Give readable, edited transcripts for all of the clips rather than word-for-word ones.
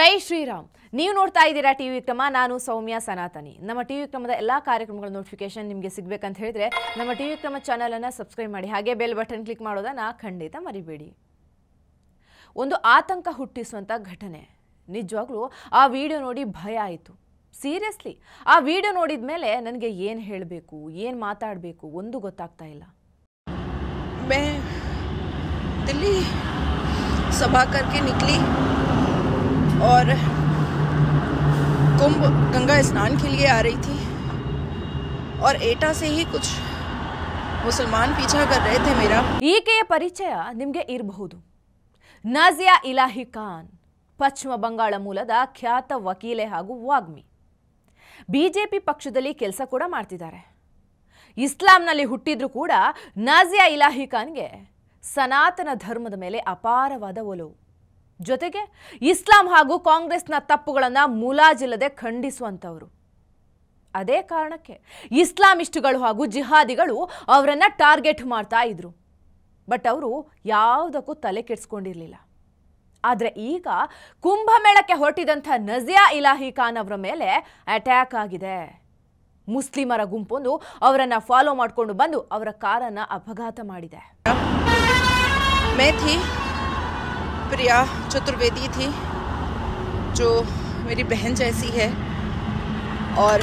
ಜೈ ಶ್ರೀರಾಮ್. ನೀವು ನೋಡ್ತಾ ಇದ್ದೀರಾ ಟಿವಿ ವಿಕ್ರಮ. ನಾನು ಸೌಮ್ಯ ಸನಾತನಿ. ನಮ್ಮ ಟಿವಿ ವಿಕ್ರಮದ ಎಲ್ಲ ಕಾರ್ಯಕ್ರಮಗಳ ನೋಟಿಫಿಕೇಶನ್ ನಿಮಗೆ ಸಿಗಬೇಕಂತ ಹೇಳಿದ್ರೆ ನಮ್ಮ ಟಿವಿ ವಿಕ್ರಮ ಚಾನೆಲ್ ಅನ್ನು ಸಬ್ಸ್ಕ್ರೈಬ್ ಮಾಡಿ, ಹಾಗೆ ಬೆಲ್ ಬಟನ್ ಕ್ಲಿಕ್ ಮಾಡೋದನ್ನ ಖಂಡಿತ ಮರಿಬೇಡಿ. ಒಂದು ಆತಂಕ ಹುಟ್ಟಿಸುವಂತ ಘಟನೆ. ನಿಜವಾಗ್ಲೂ ಆ ವಿಡಿಯೋ ನೋಡಿ ಭಯ ಆಯಿತು. ಸೀರಿಯಸ್ಲಿ ಆ ವಿಡಿಯೋ ನೋಡಿದ ಮೇಲೆ ನನಗೆ ಏನು ಹೇಳಬೇಕು, ಏನು ಮಾತಾಡಬೇಕು ಒಂದು ಗೊತ್ತಾಗ್ತಾ ಇಲ್ಲ. मैं दिल्ली सभा करके निकली और कुंभ गंगा स्नान के लिए आ रही थी और एटा से ही कुछ मुसलमान पीछा कर रहे थे मेरा. ಈಕೆಯ ಪರಿಚಯ ನಿಮಗೆ ಇರಬಹುದು. ನಾಜಿಯಾ ಇಲಾಹಿ ಖಾನ್ ಪಶ್ಚಿಮ ಬಂಗಾಳ ಮೂಲದ ಖ್ಯಾತ ವಕೀಲೆ ಹಾಗೂ ವಾಗ್ಮಿ. ಬಿಜೆಪಿ ಪಕ್ಷದಲ್ಲಿ ಕೆಲಸ ಕೂಡ ಮಾಡ್ತಿದ್ದಾರೆ. ಇಸ್ಲಾಂನಲ್ಲಿ ಹುಟ್ಟಿದ್ರೂ ಕೂಡ ನಾಜಿಯಾ ಇಲಾಹಿ ಖಾನ್ಗೆ ಸನಾತನ ಧರ್ಮದ ಮೇಲೆ ಅಪಾರವಾದ ಒಲವು. ಜೊತೆಗೆ ಇಸ್ಲಾಂ ಹಾಗೂ ಕಾಂಗ್ರೆಸ್ನ ತಪ್ಪುಗಳನ್ನು ಮುಲಾಜಿಲ್ಲದೆ ಖಂಡಿಸುವಂಥವರು. ಅದೇ ಕಾರಣಕ್ಕೆ ಇಸ್ಲಾಮಿಸ್ಟ್ಗಳು ಹಾಗೂ ಜಿಹಾದಿಗಳು ಅವರನ್ನು ಟಾರ್ಗೆಟ್ ಮಾಡ್ತಾ ಇದ್ರು. ಬಟ್ ಅವರು ಯಾವುದಕ್ಕೂ ತಲೆ ಕೆಡಿಸ್ಕೊಂಡಿರಲಿಲ್ಲ. ಆದರೆ ಈಗ ಕುಂಭಮೇಳಕ್ಕೆ ಹೊರಟಿದಂಥ ನಾಜಿಯಾ ಇಲಾಹಿ ಖಾನ್ ಅವರ ಮೇಲೆ ಅಟ್ಯಾಕ್ ಆಗಿದೆ. ಮುಸ್ಲಿಮರ ಗುಂಪೊಂದು ಅವರನ್ನು ಫಾಲೋ ಮಾಡಿಕೊಂಡು ಬಂದು ಅವರ ಕಾರನ್ನು ಅಪಘಾತ ಮಾಡಿದೆ. मैं थी, प्रिया चतुर्वेदी थी, जो मेरी बहन जैसी है और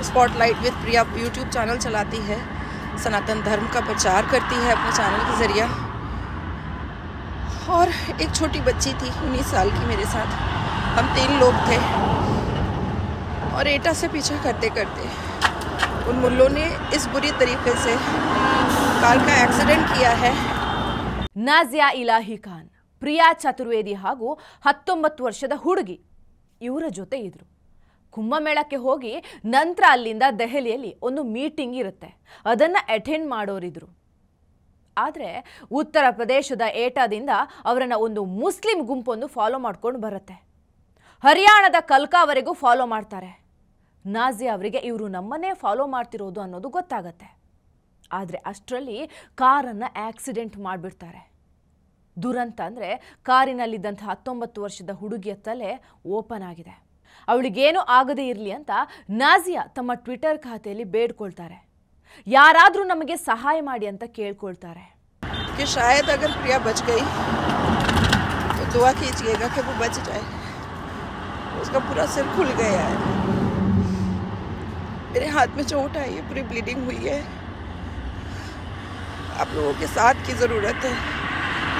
spotlight with Priya YouTube channel चलाती है, सनातन धर्म का प्रचार करती है अपने चैनल के ज़रिए. और एक छोटी बच्ची थी 19 साल की मेरे साथ. हम 3 लोग थे और एटा से पीछा करते करते उन मुल्लों ने इस बुरी तरीके से कार का एक्सीडेंट किया है. ನಾಜಿಯಾ ಇಲಾಹಿ ಖಾನ್, ಪ್ರಿಯಾ ಚತುರ್ವೇದಿ ಹಾಗೂ 19 ವರ್ಷದ ಹುಡುಗಿ ಇವರ ಜೊತೆ ಇದ್ರು. ಕುಂಭಮೇಳಕ್ಕೆ ಹೋಗಿ ನಂತರ ಅಲ್ಲಿಂದ ದೆಹಲಿಯಲ್ಲಿ ಒಂದು ಮೀಟಿಂಗ್ ಇರುತ್ತೆ, ಅದನ್ನು ಅಟೆಂಡ್ ಮಾಡೋರಿದ್ರು. ಆದರೆ ಉತ್ತರ ಪ್ರದೇಶದ ಏಟಾದಿಂದ ಅವರನ್ನು ಒಂದು ಮುಸ್ಲಿಂ ಗುಂಪೊಂದು ಫಾಲೋ ಮಾಡ್ಕೊಂಡು ಬರುತ್ತೆ. ಹರಿಯಾಣದ ಕಲ್ಕಾವರೆಗೂ ಫಾಲೋ ಮಾಡ್ತಾರೆ. ನಾಜಿಯಾ ಅವರಿಗೆ ಇವರು ನಮ್ಮನ್ನೇ ಫಾಲೋ ಮಾಡ್ತಿರೋದು ಅನ್ನೋದು ಗೊತ್ತಾಗತ್ತೆ. ಆದರೆ ಅಷ್ಟರಲ್ಲಿ ಕಾರನ್ನು ಆಕ್ಸಿಡೆಂಟ್ ಮಾಡಿಬಿಡ್ತಾರೆ. ದುರಂತ ಅಂದರೆ ಕಾರಿನಲ್ಲಿದ್ದಂಥ 19 ವರ್ಷದ ಹುಡುಗಿಯ ತಲೆ ಓಪನ್ ಆಗಿದೆ. ಅವಳಿಗೇನೂ ಆಗದೇ ಇರಲಿ ಅಂತ ನಾಜಿಯಾ ತಮ್ಮ ಟ್ವಿಟರ್ ಖಾತೆಯಲ್ಲಿ ಬೇಡ್ಕೊಳ್ತಾರೆ. ಯಾರಾದರೂ ನಮಗೆ ಸಹಾಯ ಮಾಡಿ ಅಂತ ಕೇಳ್ಕೊಳ್ತಾರೆ. शायद अगर प्रिया बच गई तो दुआ कीजिएगा कि वो बच जाए. उसका पूरा सिर खुल गया है. मेरे हाथ में चोट आई है, पूरी ब्लीडिंग हुई है. आप लोगों के साथ की ज़रूरत है,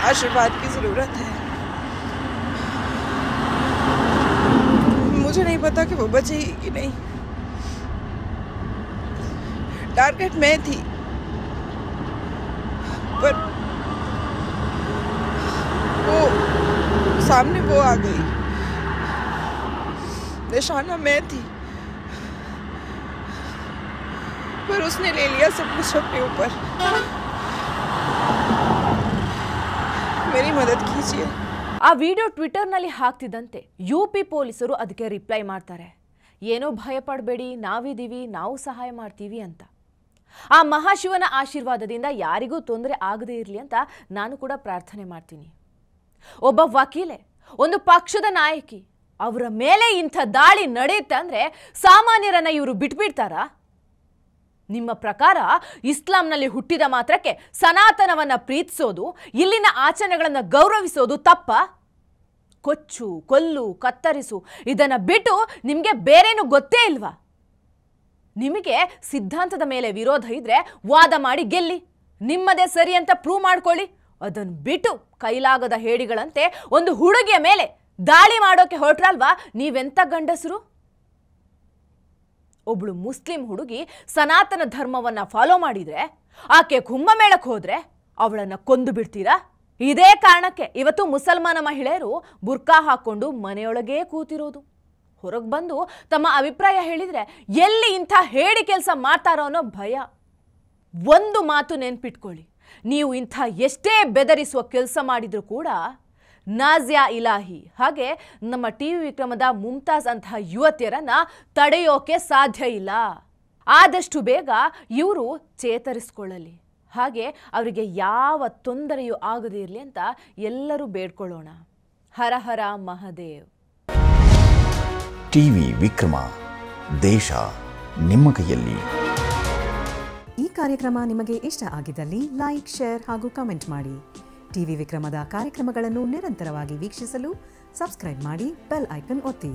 आशीर्वाद की ज़रूरत है. मुझे नहीं पता कि वो बचेगी कि नहीं. टारगेट मैं थी, पर वो सामने वो आ गई. निशाना मैं थी, पर उसने ले लिया सब कुछ अपने ऊपर. मेरी मदद कीजिए. ಆ ವಿಡಿಯೋ ಟ್ವಿಟರ್ನಲ್ಲಿ ಹಾಕ್ತಿದ್ದಂತೆ ಯುಪಿ ಪೊಲೀಸರು ಅದಕ್ಕೆ ರಿಪ್ಲೈ ಮಾಡ್ತಾರೆ, ಏನೋ ಭಯ ಪಡಬೇಡಿ, ನಾವಿದ್ದೀವಿ, ನಾವು ಸಹಾಯ ಮಾಡ್ತೀವಿ ಅಂತ. ಆ ಮಹಾಶಿವನ ಆಶೀರ್ವಾದದಿಂದ ಯಾರಿಗೂ ತೊಂದರೆ ಆಗದೇ ಇರಲಿ ಅಂತ ನಾನು ಕೂಡ ಪ್ರಾರ್ಥನೆ ಮಾಡ್ತೀನಿ. ಒಬ್ಬ ವಕೀಲೆ, ಒಂದು ಪಕ್ಷದ ನಾಯಕಿ, ಅವರ ಮೇಲೆ ಇಂಥ ದಾಳಿ ನಡೆಯುತ್ತೆ ಅಂದರೆ ಸಾಮಾನ್ಯರನ್ನ ಇವರು ಬಿಟ್ಬಿಡ್ತಾರಾ? ನಿಮ್ಮ ಪ್ರಕಾರ ಇಸ್ಲಾಂನಲ್ಲಿ ಹುಟ್ಟಿದ ಮಾತ್ರಕ್ಕೆ ಸನಾತನವನ್ನ ಪ್ರೀತಿಸೋದು, ಇಲ್ಲಿನ ಆಚರಣೆಗಳನ್ನು ಗೌರವಿಸೋದು ತಪ್ಪ? ಕೊಚ್ಚು, ಕೊಲ್ಲು, ಕತ್ತರಿಸು ಇದನ್ನು ಬಿಟ್ಟು ನಿಮಗೆ ಬೇರೇನು ಗೊತ್ತೇ ಇಲ್ವಾ? ನಿಮಗೆ ಸಿದ್ಧಾಂತದ ಮೇಲೆ ವಿರೋಧ ಇದ್ರೆ ವಾದ ಮಾಡಿ ಗೆಲ್ಲಿ, ನಿಮ್ಮದೇ ಸರಿ ಅಂತ ಪ್ರೂವ್ ಮಾಡ್ಕೊಳ್ಳಿ. ಅದನ್ನು ಬಿಟ್ಟು ಕೈಲಾಗದ ಹೇಡಿಗಳಂತೆ ಒಂದು ಹುಡುಗಿಯ ಮೇಲೆ ದಾಳಿ ಮಾಡೋಕೆ ಹೊರಟ್ರಲ್ವಾ ನೀವೆಂತ ಗಂಡಸರು? ಒಬ್ಳು ಮುಸ್ಲಿಂ ಹುಡುಗಿ ಸನಾತನ ಧರ್ಮವನ್ನ ಫಾಲೋ ಮಾಡಿದ್ರೆ, ಆಕೆ ಕುಂಭಮೇಳಕ್ಕೆ ಹೋದ್ರೆ ಅವಳನ್ನ ಕೊಂದು ಬಿಡ್ತೀರಾ? ಇದೇ ಕಾರಣಕ್ಕೆ ಇವತ್ತು ಮುಸಲ್ಮಾನ ಮಹಿಳೆಯರು ಬುರ್ಕಾ ಹಾಕೊಂಡು ಮನೆಯೊಳಗೇ ಕೂತಿರೋದು. ಹೊರಗೆ ಬಂದು ತಮ್ಮ ಅಭಿಪ್ರಾಯ ಹೇಳಿದ್ರೆ ಎಲ್ಲಿ ಇಂಥ ಹೇಡಿ ಕೆಲಸ ಮಾಡ್ತಾರೋ ಅನ್ನೋ ಭಯ. ಒಂದು ಮಾತು ನೆನ್ಪಿಟ್ಕೊಳ್ಳಿ, ನೀವು ಇಂಥ ಎಷ್ಟೇ ಬೆದರಿಸುವ ಕೆಲಸ ಮಾಡಿದ್ರು ಕೂಡ ನಾಜಿಯಾ ಇಲಾಹಿ ಹಾಗೆ ನಮ್ಮ ಟಿವಿ ವಿಕ್ರಮದ ಮುಮ್ತಾಜ್ ಅಂತಹ ಯುವತಿಯರನ್ನ ತಡೆಯೋಕೆ ಸಾಧ್ಯ ಇಲ್ಲ. ಆದಷ್ಟು ಬೇಗ ಇವರು ಚೇತರಿಸಿಕೊಳ್ಳಲಿ, ಹಾಗೆ ಅವರಿಗೆ ಯಾವ ತೊಂದರೆಯೂ ಆಗದೇ ಇರಲಿ ಅಂತ ಎಲ್ಲರೂ ಬೇಡ್ಕೊಳ್ಳೋಣ. ಹರ ಹರ ಮಹಾದೇವ್. ಟಿವಿ ವಿಕ್ರಮ, ದೇಶ ನಿಮ್ಮ ಕೈಯಲ್ಲಿ. ಈ ಕಾರ್ಯಕ್ರಮ ನಿಮಗೆ ಇಷ್ಟ ಆಗಿದ್ದಲ್ಲಿ ಲೈಕ್, ಶೇರ್ ಹಾಗೂ ಕಮೆಂಟ್ ಮಾಡಿ. ಟಿವಿ ವಿಕ್ರಮದ ಕಾರ್ಯಕ್ರಮಗಳನ್ನು ನಿರಂತರವಾಗಿ ವೀಕ್ಷಿಸಲು ಸಬ್ಸ್ಕ್ರೈಬ್ ಮಾಡಿ, ಬೆಲ್ ಐಕನ್ ಒತ್ತಿ.